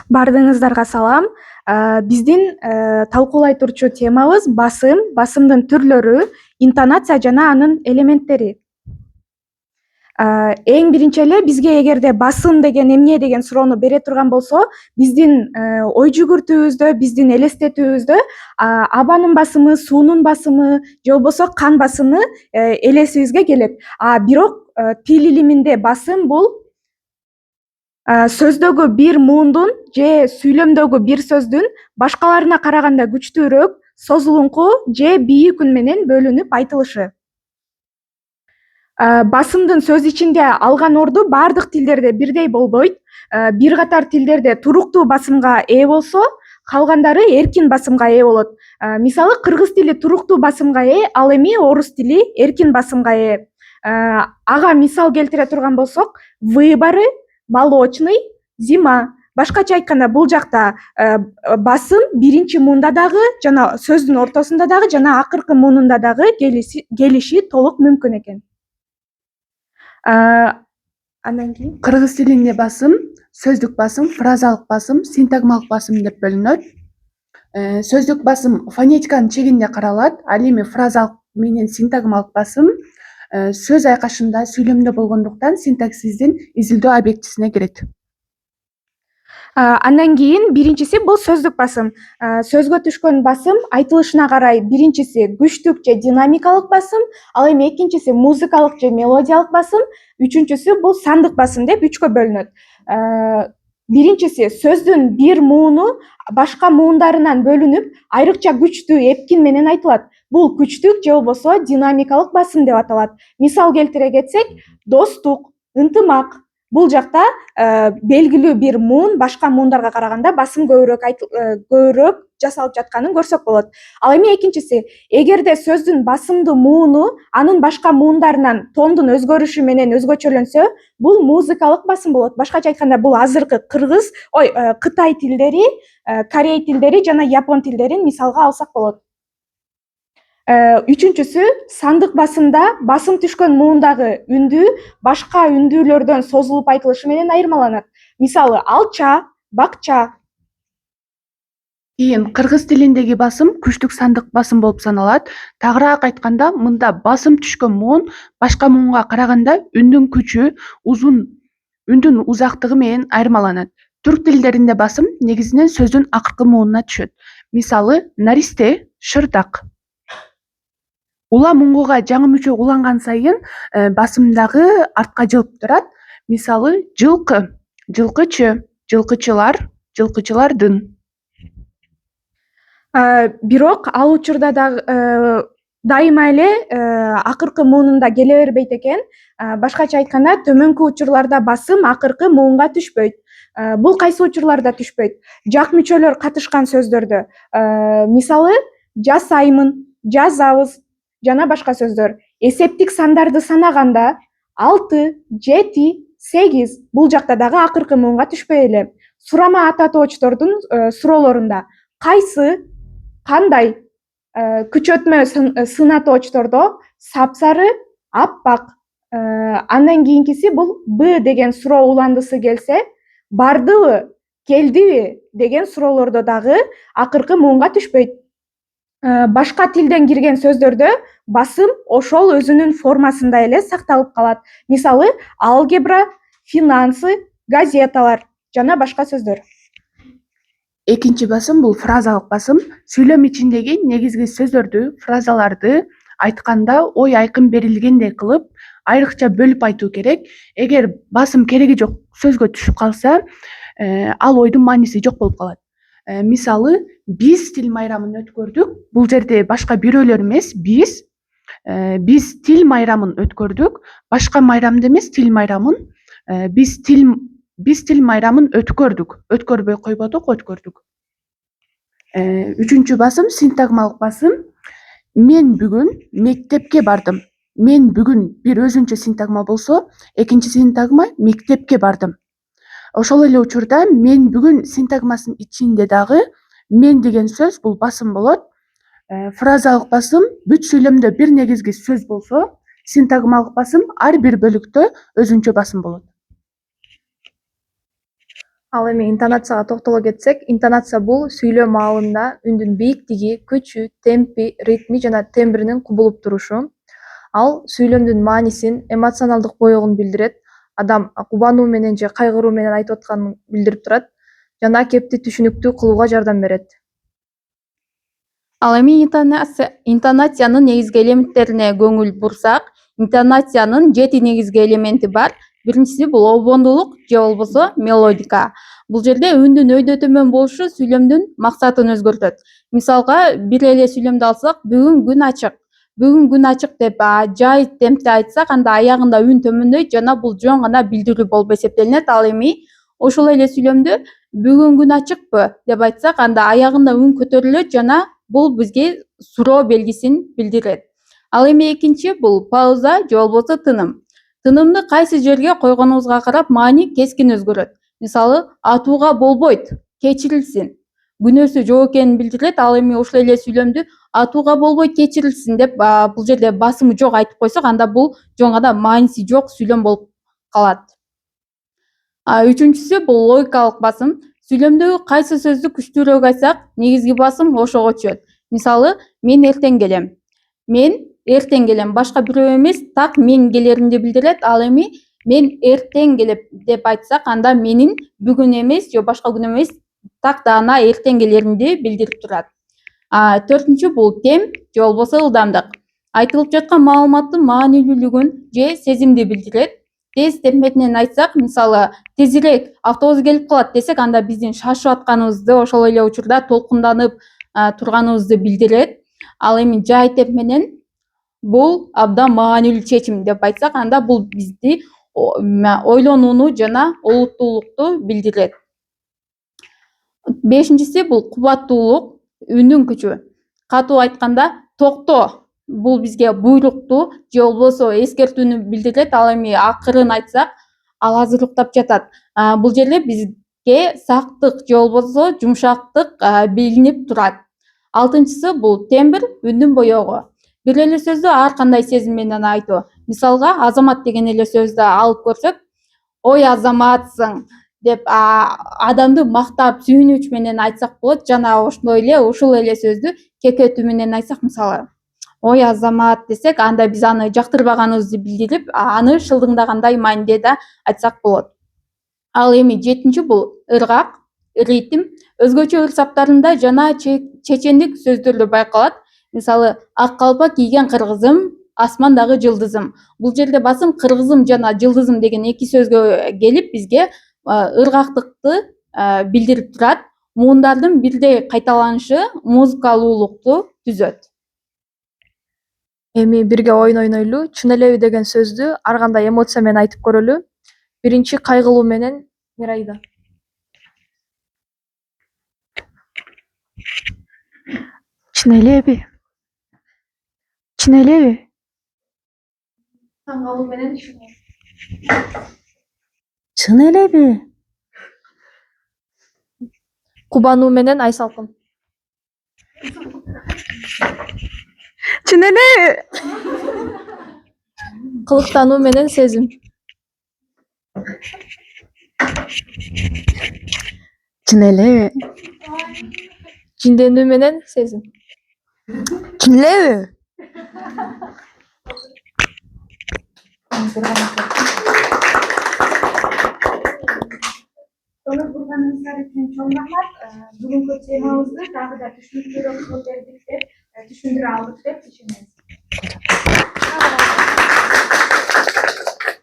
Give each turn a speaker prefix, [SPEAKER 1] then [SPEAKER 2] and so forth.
[SPEAKER 1] Бардыгыңыздарга салам. Биздин талкуулай турчу темабыз басым, басымдын түрлөрү, интонация жана анын элементтери. Эң биринчи эле бизге эгерде басым деген эмне деген суроону бере турган болсо, биздин ой жүгүртүүбүздө, биздин элестетүүбүздө абанын басымы, суунун басымы же болбосо кан басымы элесибизге келет. Бирок тил илиминде басым бул сөздөгү бир муундун же сүйлөмдөгү бир сөздүн башкаларына караганда күчтүүрөөк, созулуңку же бийик үн менен бөлүнүп айтылышы. Басымдын сөз ичинде алган орду бардык тилдерде бирдей болбойт. Бир катар тилдерде туруктуу басымга ээ болсо, калгандары эркин басымга ээ болот. Мисалы, кыргыз тили туруктуу басымга ээ, ал эми орус тили эркин басымга ээ. Ага мисал келтире турган болсок, выборы, молочный, зима. Башкача айтканда, бул жакта басым биринчи муунда дагы жана сөздүн ортосунда дагы жана акыркы муунунда дагы келиши толук мүмкүн экен. Андан кийин
[SPEAKER 2] Кыргыз тилинде басым, сөздүк басым, фразалык басым, синтагмалык басым деп бөлүнөт. Сөздүк басым фонетиканын чегинде каралат, ал эми фразалык менен синтагмалык басым сөз айкашында, сүйлөмдө болгондуктан синтаксистин изилдөө объектисине кирет.
[SPEAKER 1] Андан кийин биринчиси бул сөздүк басым. Сөзгө түшкөн басым айтылышына карай биринчиси күчтүк же динамикалык басым, ал эми экинчиси музыкалык же мелодиялык басым, үчүнчүсү бул сандык басым деп үчкө бөлүнөт. Биринчиси сөздүн бир мууну башка муундарынан бөлүнүп, айрыкча күчтүү эпкин менен айтылат. Бул күчтүк же болбосо динамикалык басым деп аталат. Мисал келтире кетсек, достук, ынтымак. Бул жакта белгилүү бир муун башка муундарга караганда басым көбүрөөк жасалып жатканын көрсөк болот. Ал эми экинчиси, эгерде сөздүн басымдуу мууну анын башка муундарынан тондун өзгөрүшү менен өзгөчөлөнсө, бул музыкалык басым болот. Башкача айтканда, бул азыркы Кытай тилдери, Корей тилдери жана Япон тилдерин мисалга алсак болот. Үчүнчүсү, сандык басымда басым түшкөн муундагы үндүү башка үндүүлөрдөн созулуп айтылышы менен айырмаланат. Мисалы, алча, бакча.
[SPEAKER 2] Кийин кыргыз тилиндеги басым күчтүк сандык басым болуп саналат. Тагыраак айтканда, мында басым түшкөн муун башка муунга караганда үндүн күчү, үндүн узактыгы менен айырмаланат. Түрк тилдеринде басым негизинен сөздүн акыркы муунуна түшөт. Мисалы, наристе, шырдак. Улам уңгуга жаңы мүчө уланган сайын басымдагы артка жылып турат. Мисалы, жылкы, жылкычы, жылкычылар, жылкычылардын.
[SPEAKER 1] Бирок ал учурда дайыма эле акыркы муунунда келе бербейт экен. Башкача айтканда, төмөнкү учурларда басым акыркы муунга түшпөйт. Бул кайсы учурларда түшпөйт? Жак мүчөлөр катышкан сөздөрдө. Мисалы, жасаймын, жазабыз жана башка сөздөр. Эсептик сандарды санаганда 6, 7, 8 бул жакта дагы акыркы муунга түшпөй эле. Сурама ата тоочтордун суроолорунда кайсы, кандай, күчөтмө сына тоочтордо сапсары, аппак. Андан кийинкиси бул Б деген суроо уландысы келсе, бардыбы, келдиби деген суроолордо дагы акыркы муунга түшпөйт. Башка тилден кирген сөздөрдө басым ошол өзүнүн формасында эле сакталып калат. Мисалы, алгебра, финансы, газеталар жана башка сөздөр.
[SPEAKER 2] Экинчи басым бул фразалык басым. Сүйлөм ичиндеги негизги сөздөрдү, фразаларды айтканда ой айкын берилгендей кылып, айрыкча бөлүп айтуу керек. Эгер басым кереги жок сөзгө түшүп калса, ал ойдун мааниси жок болуп калат. Мисалы, биз тил майрамын өткөрдүк. Бул жерде башка бирөөлөр эмес, биз тил майрамын өткөрдүк. Башка майрамды эмес, тил майрамын. Биз тил майрамын өткөрдүк. Өткөрбөй койбодук, өткөрдүк. Үчүнчү басым синтагмалык басым. Мен бүгүн мектепке бардым. Мен бүгүн бир өзүнчө синтагма болсо, экинчи синтагма мектепке бардым. Ошол эле учурда мен бүгүн синтагмасынын ичинде дагы мен деген сөз бул басым болот. Фразалык басым бүт сүйлөмдө бир негизги сөз болсо, синтагмалык басым ар бир бөлүктө өзүнчө басым болот.
[SPEAKER 3] Ал эми интонацияга токтоло кетсек, интонация бул сүйлөө маалында үндүн бийиктиги, күчү, темпи, ритми жана тембринин кубулуп турушу. Ал сүйлөмдүн маанисин, эмоционалдык боёгун билдирет. Адам кубануу менен же кайгыруу менен айтып атканын билдирип турат жана кепти түшүнүктүү кылууга жардам берет.
[SPEAKER 4] Ал эми интонациянын негизги элементтерине көңүл бурсак, интонациянын 7 негизги элементи бар. Биринчиси бул обондуулук же болбосо мелодика. Бул жерде үндүн өйдө төмөн болушу сүйлөмдүн максатын өзгөртөт. Мисалга бир эле сүйлөмдү алсак, бүгүн күн ачык. Бүгүн күн ачык деп жай темпте айтсак, анда аягында үн төмөндөйт жана бул жөн гана билдирүү болуп эсептелинет. Ал эми ошол эле сүйлөмдү бүгүн күн ачыкпы деп айтсак, анда аягында үн көтөрүлөт жана бул бизге суроо белгисин билдирет. Ал эми экинчи бул пауза же болбосо тыным. Тынымды кайсы жерге койгонубузга карап маани кескин өзгөрөт. Мисалы, атууга болбойт, кечирилсин. Күнөөсү жок экенин билдирет. Ал эми ошол эле сүйлөмдү атууга болбойт, кечирилсин деп бул жерде басымы жок айтып койсок, анда бул жөн гана мааниси жок сүйлөм болуп калат. Үчүнчүсү бул логикалык басым. Сүйлөмдөгү кайсы сөздү күчтүүрөөк айтсак, негизги басым ошого түшөт. Мисалы, мен эртең келем. Мен эртең келем башка бирөө эмес, так мен келеримди билдирет. Ал эми мен эртең келем деп айтсак, анда менин бүгүн эмес же башка күн эмес, так даана эртең келеримди билдирип турат. Төртүнчү бул темп же болбосо ылдамдык. Айтылып жаткан маалыматтын маанилүүлүгүн же сезимди билдирет. Тез темп менен айтсак, мисалы, тезирээк автобус келип калат десек, анда биздин шашып атканыбызды, ошол эле учурда толкунданып турганыбызды билдирет. Ал эми жай темп менен бул абдан маанилүү чечим деп айтсак, анда бул бизди ойлонууну жана олуттуулукту билдирет. Бешинчиси бул кубаттуулук, үндүн күчү. Катуу айтканда, токто. Бул бизге буйрукту же болбосо эскертүүнү билдирет. Ал эми акырын айтсак, ал азыр уктап жатат. Бул жерде бизге сактык же болбосо жумшактык билинип турат. Алтынчысы бул тембр, үндүн боёгу. Бир эле сөздү ар кандай сезим менен айтуу. Мисалга, Азамат деген эле сөздү алып көрсөк, ой Азаматсың деп адамды мактап, сүйүнүч менен айтсак болот. Жана ошондой эле ушул эле сөздү кекетүү менен айтсак, мисалы, ой Азамат десек, анда биз аны жактырбаганыбызды билдирип, аны шылдыңдагандай мааниде да айтсак болот. Ал эми жетинчи бул ыргак, ритм. Өзгөчө ыр саптарында жана чечендик сөздөрдө байкалат. Мисалы, ак калпак кийген кыргызым, асмандагы жылдызым. Бул жерде басым кыргызым жана жылдызым деген эки сөзгө келип, бизге ыргактыкты билдирип турат. Муундардын бирдей кайталанышы музыкалуулукту түзөт.
[SPEAKER 3] Эми бирге оюн ойнойлу. Чын элеби деген сөздү ар кандай эмоция менен айтып көрөлү. Биринчи кайгылуу менен Мирайда.
[SPEAKER 2] Чын элеби? Чын элеби?
[SPEAKER 3] Таң калуу менен
[SPEAKER 2] Чын элеби?
[SPEAKER 3] кубануу менен Айсалкын.
[SPEAKER 2] Чын элеби?
[SPEAKER 3] Кылыктануу менен Сезим.
[SPEAKER 2] Чын элеби?
[SPEAKER 3] Жинденүү менен Сезим.
[SPEAKER 2] Чын элеби?
[SPEAKER 1] Көңүл бурганыңыздар үчүн чоң рахмат. Бүгүнкү темабызды дагы да түшүнүктүүрөөк кылып бердик деп түшүндүрө алдык деп ишенебиз.